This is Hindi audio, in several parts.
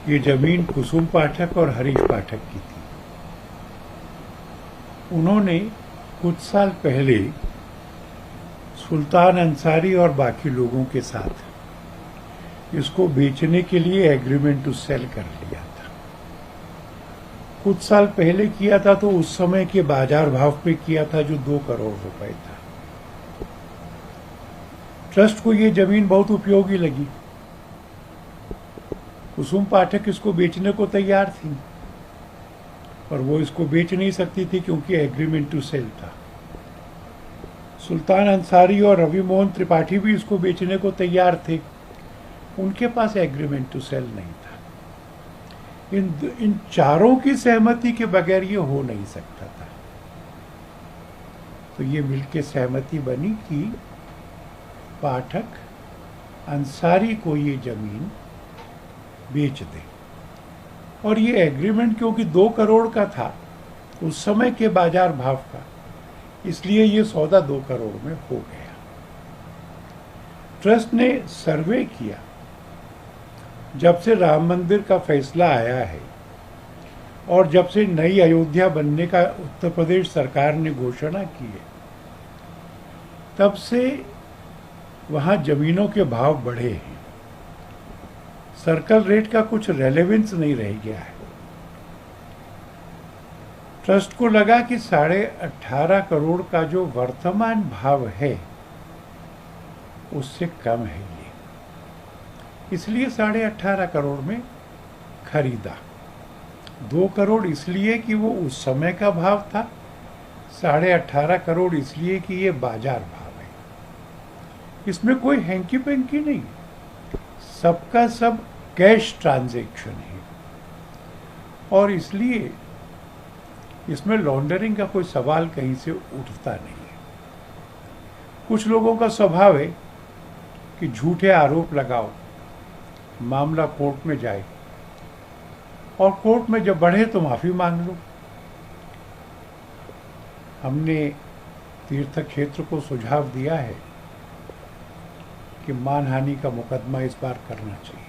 ये जमीन कुसुम पाठक और हरीश पाठक की थी। उन्होंने कुछ साल पहले सुल्तान अंसारी और बाकी लोगों के साथ इसको बेचने के लिए एग्रीमेंट टू सेल कर लिया था। कुछ साल पहले किया था तो उस समय के बाजार भाव पे किया था जो 2 करोड़ रुपए था। ट्रस्ट को ये जमीन बहुत उपयोगी लगी। कुसुम पाठक इसको बेचने को तैयार थी और वो इसको बेच नहीं सकती थी क्योंकि एग्रीमेंट टू सेल था। सुल्तान अंसारी और रवि मोहन त्रिपाठी भी इसको बेचने को तैयार थे, उनके पास एग्रीमेंट टू सेल नहीं था। इन चारों की सहमति के बगैर ये हो नहीं सकता था। तो ये मिलके सहमति बनी कि पाठक अंसारी को ये जमीन बेच दे। और ये एग्रीमेंट क्योंकि 2 करोड़ का था उस समय के बाजार भाव का, इसलिए ये सौदा 2 करोड़ में हो गया। ट्रस्ट ने सर्वे किया। जब से राम मंदिर का फैसला आया है और जब से नई अयोध्या बनने का उत्तर प्रदेश सरकार ने घोषणा की है, तब से वहां जमीनों के भाव बढ़े हैं। सर्कल रेट का कुछ रेलेवेंस नहीं रह गया है। ट्रस्ट को लगा कि 18.5 करोड़ का जो वर्तमान भाव है उससे कम है ये, इसलिए 18.5 करोड़ में खरीदा। 2 करोड़ इसलिए कि वो उस समय का भाव था, 18.5 करोड़ इसलिए कि ये बाजार भाव है। इसमें कोई हैंकी पैंकी नहीं, सबका सब कैश ट्रांजैक्शन है और इसलिए इसमें लॉन्ड्रिंग का कोई सवाल कहीं से उठता नहीं है। कुछ लोगों का स्वभाव है कि झूठे आरोप लगाओ, मामला कोर्ट में जाए और कोर्ट में जब बढ़े तो माफी मांग लो। हमने तीर्थ क्षेत्र को सुझाव दिया है कि मानहानि का मुकदमा इस बार करना चाहिए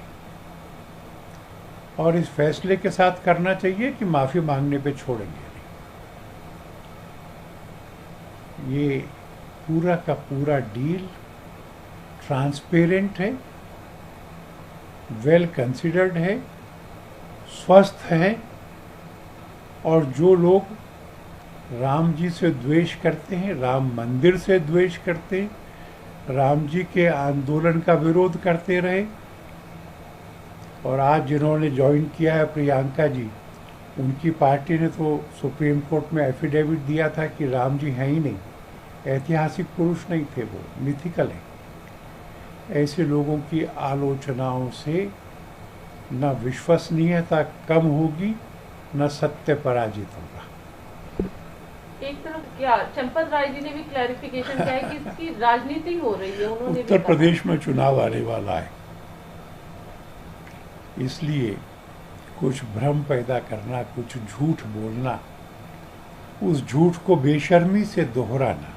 और इस फैसले के साथ करना चाहिए कि माफी मांगने पे छोड़ेंगे नहीं। ये पूरा का पूरा डील ट्रांसपेरेंट है, वेल कंसिडर्ड है, स्वस्थ है और जो लोग राम जी से द्वेष करते हैं, राम मंदिर से द्वेष करते हैं, राम जी के आंदोलन का विरोध करते रहे और आज जिन्होंने ज्वाइन किया है प्रियंका जी, उनकी पार्टी ने तो सुप्रीम कोर्ट में एफिडेविट दिया था कि राम जी हैं ही नहीं, ऐतिहासिक पुरुष नहीं थे, वो मिथिकल है। ऐसे लोगों की आलोचनाओं से न विश्वसनीयता कम होगी न सत्य पराजित होगा। एक तरफ क्या चंपत राय जी ने भी क्लैरिफिकेशन किया है कि इसकी राजनीति हो रही है। उन्होंने उत्तर प्रदेश में चुनाव आने वाला है, इसलिए कुछ भ्रम पैदा करना, कुछ झूठ बोलना, उस झूठ को बेशर्मी से दोहराना।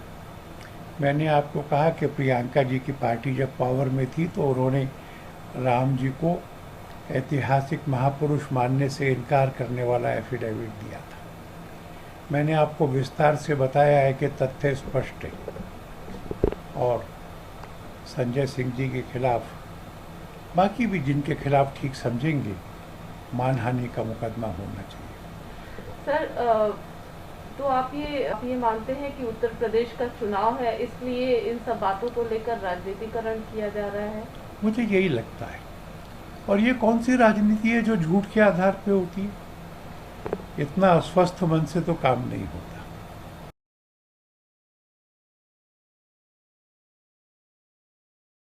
मैंने आपको कहा कि प्रियंका जी की पार्टी जब पावर में थी तो उन्होंने राम जी को ऐतिहासिक महापुरुष मानने से इनकार करने वाला एफिडेविट दिया था। मैंने आपको विस्तार से बताया है कि तथ्य स्पष्ट है और संजय सिंह जी के खिलाफ, बाकी भी जिनके खिलाफ ठीक समझेंगे, मानहानि का मुकदमा होना चाहिए। सर, तो आप ये मानते हैं कि उत्तर प्रदेश का चुनाव है इसलिए इन सब बातों को लेकर राजनीतिकरण किया जा रहा है? मुझे यही लगता है। और ये कौन सी राजनीति है जो झूठ के आधार पे होती है? इतना अस्वस्थ मन से तो काम नहीं होता।